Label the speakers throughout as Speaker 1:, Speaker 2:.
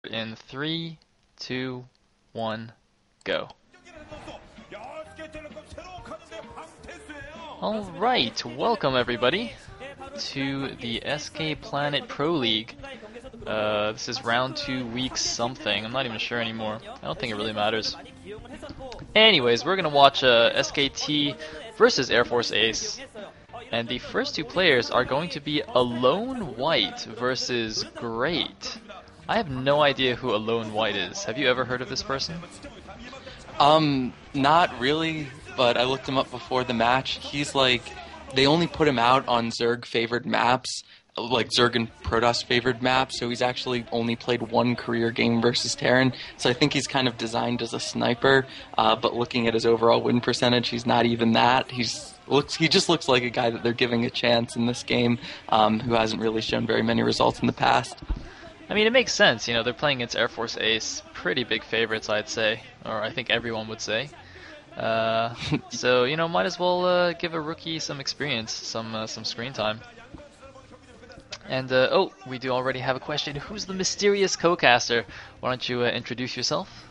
Speaker 1: in 3, 2, 1, go. Alright, welcome everybody to the SK Planet Pro League. This is round 2, week something. I'm not even sure anymore. I don't think it really matters. Anyways, we're gonna watch SKT versus Air Force Ace. And the first two players are going to be Alone White versus Great. I have no idea who Alone White is. Have you ever heard of this person?
Speaker 2: Not really, but I looked him up before the match. He's like, they only put him out on Zerg favored maps, like Zerg and Protoss favored maps, so he's actually only played one career game versus Terran, so I think he's kind of designed as a sniper, but looking at his overall win percentage, he's not even that. He just looks like a guy that they're giving a chance in this game, who hasn't really shown very many results in the past.
Speaker 1: I mean, it makes sense, you know, they're playing against Air Force Ace, pretty big favorites, I'd say, or I think everyone would say. So, you know, might as well give a rookie some experience, some screen time. And, oh, we do already have a question. Who's the mysterious co-caster? Why don't you introduce yourself?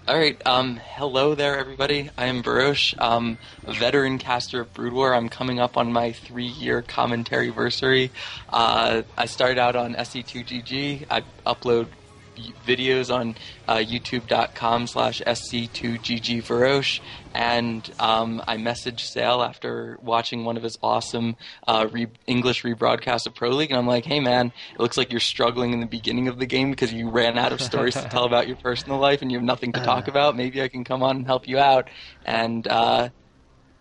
Speaker 2: Alright, hello there everybody. I am Barosh, a veteran caster of Brood War. I'm coming up on my 3-year commentary-versary. I started out on SC2GG. I upload videos on youtube.com/SC2GGVarosh, and I messaged Sayle after watching one of his awesome English rebroadcasts of Pro League, and I'm like, hey man, it looks like you're struggling in the beginning of the game because you ran out of stories to tell about your personal life and you have nothing to talk about. Maybe I can come on and help you out. And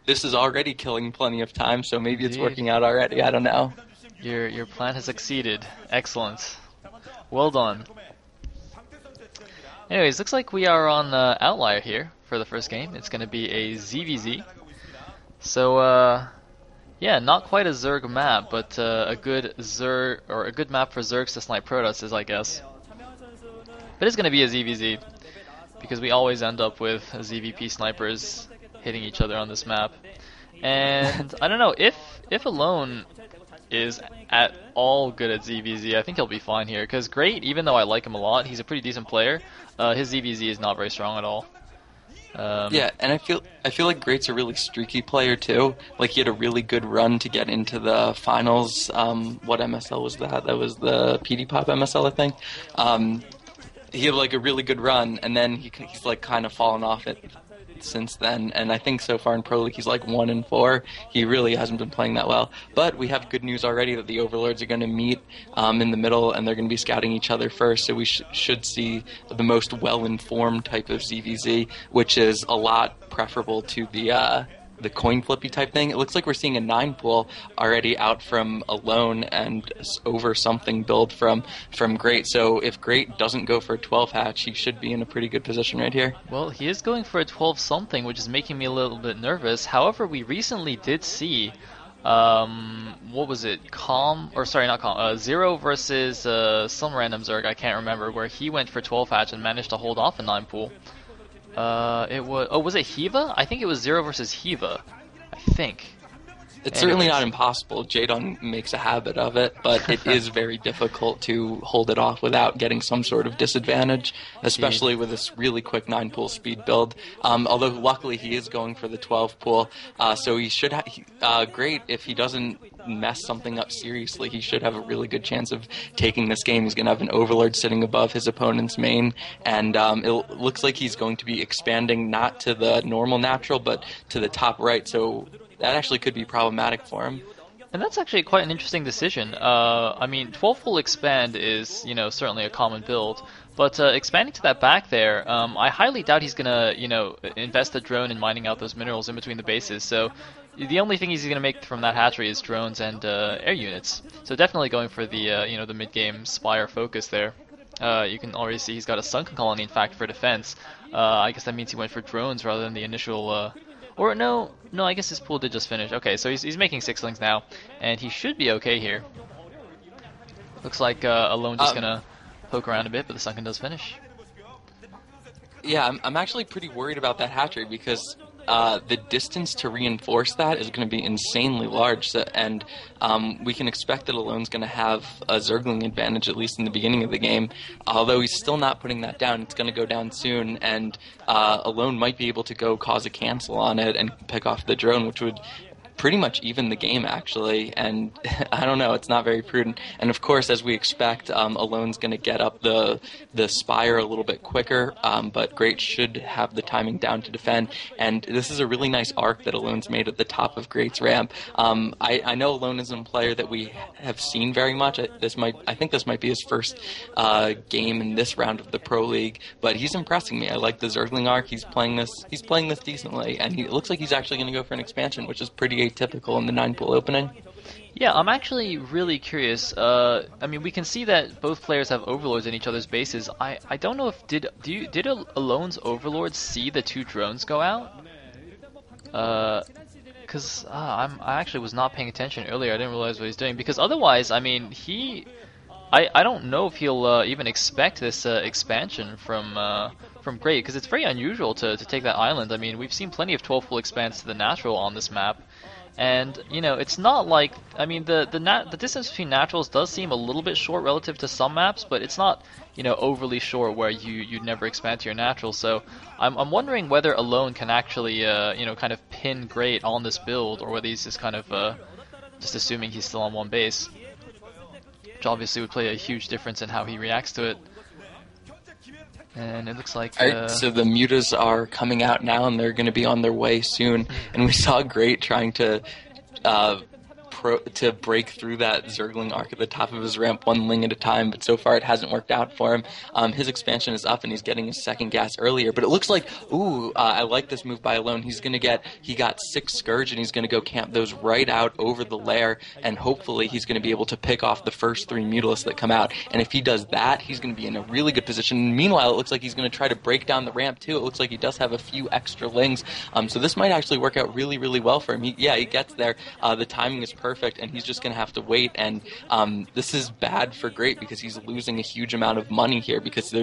Speaker 2: this is already killing plenty of time, so maybe it's working out already. I don't know.
Speaker 1: Your plan has succeeded. Excellent. Well done. Anyways, looks like we are on Outlier here for the first game. It's going to be a ZVZ. So, yeah, not quite a Zerg map, but a good Zerg or a good map for Zergs to snipe Protoss, I guess. But it's going to be a ZVZ because we always end up with ZVP snipers hitting each other on this map. And I don't know if Alone is at all good at ZVZ, I think he'll be fine here. Because Great, even though I like him a lot, he's a pretty decent player. His ZVZ is not very strong at all.
Speaker 2: Yeah, and I feel like Great's a really streaky player too. Like he had a really good run to get into the finals. What MSL was that? That was the PD Pop MSL, I think. He had like a really good run, and then he's like kind of fallen off it since then, and I think so far in Pro League he's like 1-4. He really hasn't been playing that well, but we have good news already that the Overlords are going to meet in the middle, and they're going to be scouting each other first, so we should see the most well-informed type of ZVZ, which is a lot preferable to the coin flippy type thing. It looks like we're seeing a 9 pool already out from Alone and over something build from Great. So if Great doesn't go for a 12 hatch, he should be in a pretty good position right here.
Speaker 1: Well, he is going for a 12 something, which is making me a little bit nervous. However, we recently did see what was it? Zero versus some random Zerg, I can't remember, where he went for 12 hatch and managed to hold off a 9 pool. Was it Hiva? I think it was Zero versus Hiva. I think.
Speaker 2: It's certainly not impossible. Jadon makes a habit of it, but it is very difficult to hold it off without getting some sort of disadvantage, especially with this really quick 9-pool speed build. Although luckily he is going for the 12 pool, so he should Great if he doesn't mess something up seriously. He should have a really good chance of taking this game. He's going to have an Overlord sitting above his opponent's main, and it looks like he's going to be expanding not to the normal natural, but to the top right, so that actually could be problematic for him.
Speaker 1: And that's actually quite an interesting decision. I mean, 12 full expand is, you know, certainly a common build, but expanding to that back there, I highly doubt he's gonna, you know, invest a drone in mining out those minerals in between the bases. So the only thing he's gonna make from that hatchery is drones and air units. So definitely going for the, you know, the mid-game Spire focus there. You can already see he's got a sunken colony, in fact, for defense. I guess that means he went for drones rather than the initial. Or no, I guess his pool did just finish. Okay, so he's making 6-lings now, and he should be okay here. Looks like Alone just gonna poke around a bit, but the sunken does finish.
Speaker 2: Yeah, I'm actually pretty worried about that hatchery because the distance to reinforce that is going to be insanely large, and we can expect that Alone's going to have a Zergling advantage, at least in the beginning of the game. Although he's still not putting that down, it's going to go down soon, and Alone might be able to go cause a cancel on it and pick off the drone, which would pretty much even the game, actually, and I don't know, it's not very prudent. And of course, as we expect, Alone's going to get up the Spire a little bit quicker, but Great should have the timing down to defend, and this is a really nice arc that Alone's made at the top of Great's ramp. I know Alone isn't a player that we have seen very much. I think this might be his first game in this round of the Pro League, but he's impressing me. I like the Zergling arc. He's playing this decently, and it looks like he's actually going to go for an expansion, which is pretty atypical in the 9-pool opening.
Speaker 1: Yeah, I'm actually really curious. I mean, we can see that both players have overlords in each other's bases. I don't know if did Alone's overlord see the 2 drones go out? Because I actually was not paying attention earlier. I didn't realize what he's doing. Because otherwise, I mean, I don't know if he'll even expect this expansion from Great, because it's very unusual to take that island. I mean, we've seen plenty of 12-pool expands to the natural on this map. And, you know, it's not like, I mean, the distance between naturals does seem a little bit short relative to some maps, but it's not, you know, overly short where you'd never expand to your natural. So I'm wondering whether Alone can actually, you know, kind of pin Great on this build, or whether he's just kind of just assuming he's still on one base, which obviously would play a huge difference in how he reacts to it. And it looks like...
Speaker 2: so the mutas are coming out now, and they're going to be on their way soon. And we saw Great trying to break through that Zergling arc at the top of his ramp, one ling at a time, but so far it hasn't worked out for him. His expansion is up, and he's getting his second gas earlier, but it looks like, I like this move by Alone. He got 6 Scourge, and he's going to go camp those right out over the lair, and hopefully he's going to be able to pick off the first 3 Mutalisks that come out, and if he does that, he's going to be in a really good position. Meanwhile, it looks like he's going to try to break down the ramp too. It looks like he does have a few extra lings, so this might actually work out really, really well for him. He gets there, the timing is perfect, and he's just going to have to wait, and this is bad for Great because he's losing a huge amount of money here, because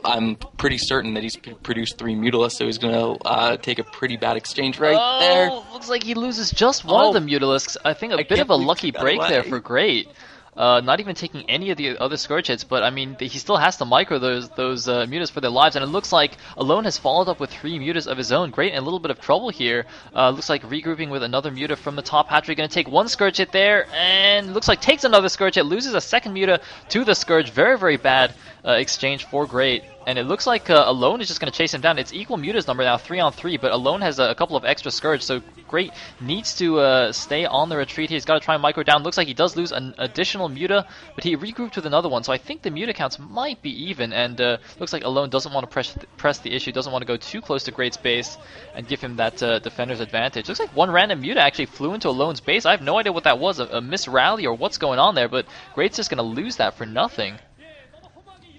Speaker 2: I'm pretty certain that he's produced 3 Mutalisks, so he's going to take a pretty bad exchange there.
Speaker 1: Looks like he loses just one of the Mutalisks. I think a bit of a lucky break there for Great. Not even taking any of the other Scourge hits, but I mean, he still has to micro those mutas for their lives, and it looks like Alone has followed up with 3 mutas of his own. Great, in a little bit of trouble here. Looks like regrouping with another muta from the top hatchery, going to take 1 Scourge hit there, and looks like takes another Scourge hit, loses a second muta to the Scourge. Very, very bad exchange for Great. And it looks like Alone is just going to chase him down. It's equal mutas number now, 3-on-3, but Alone has a couple of extra Scourge, so Great needs to stay on the retreat here. He's got to try and micro down. Looks like he does lose an additional muta, but he regrouped with another one, so I think the muta counts might be even, and looks like Alone doesn't want to press the issue, doesn't want to go too close to Great's base and give him that defender's advantage. Looks like one random muta actually flew into Alone's base. I have no idea what that was, a misrally or what's going on there, but Great's just going to lose that for nothing.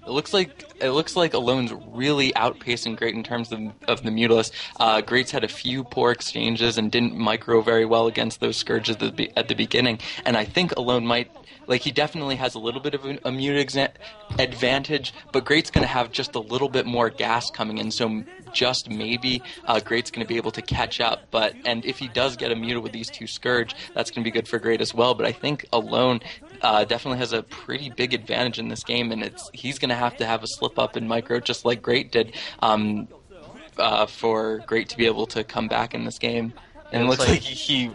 Speaker 2: It looks like Alone's really outpacing Great in terms of the Mutalisks. Great's had a few poor exchanges and didn't micro very well against those Scourges at the beginning, and I think Alone might... he definitely has a little bit of a muta advantage, but Great's going to have just a little bit more gas coming in, so just maybe Great's going to be able to catch up. And if he does get a muta with these 2 Scourge, that's going to be good for Great as well. But I think Alone definitely has a pretty big advantage in this game, and he's going to have a slip up in micro just like Great did for Great to be able to come back in this game. And it looks like he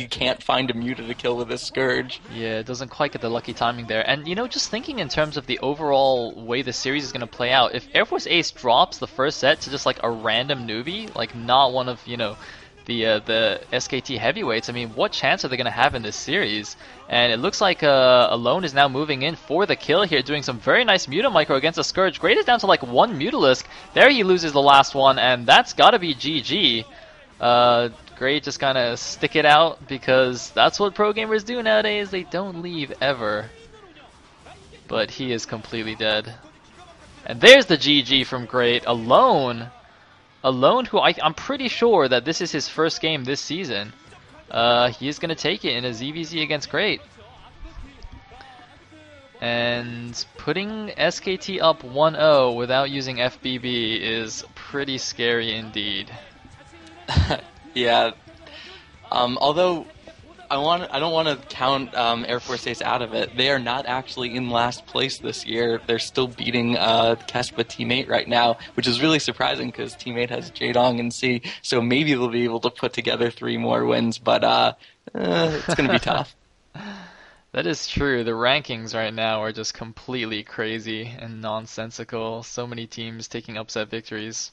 Speaker 2: can't find a muta to kill with his Scourge. Yeah,
Speaker 1: it doesn't quite get the lucky timing there. And, you know, just thinking in terms of the overall way the series is going to play out, if Air Force Ace drops the first set to just, like, a random newbie, like, not one of, you know, the SKT heavyweights, I mean, what chance are they going to have in this series? And it looks like Alone is now moving in for the kill here, doing some very nice muta micro against a Scourge. Great is down to, like, 1 Mutalisk. There he loses the last one, and that's got to be GG. Great, just kind of stick it out, because that's what pro gamers do nowadays. They don't leave ever. But he is completely dead. And there's the GG from Great. Alone, who I'm pretty sure that this is his first game this season. He is going to take it in a ZVZ against Great. And putting SKT up 1-0 without using FBB is pretty scary indeed.
Speaker 2: Yeah. Although I don't want to count Air Force Ace out of it. They are not actually in last place this year. They're still beating Kespa Teammate right now, which is really surprising because Teammate has Jadong and C, so maybe they'll be able to put together 3 more wins, but it's going to be tough.
Speaker 1: That is true. The rankings right now are just completely crazy and nonsensical. So many teams taking upset victories.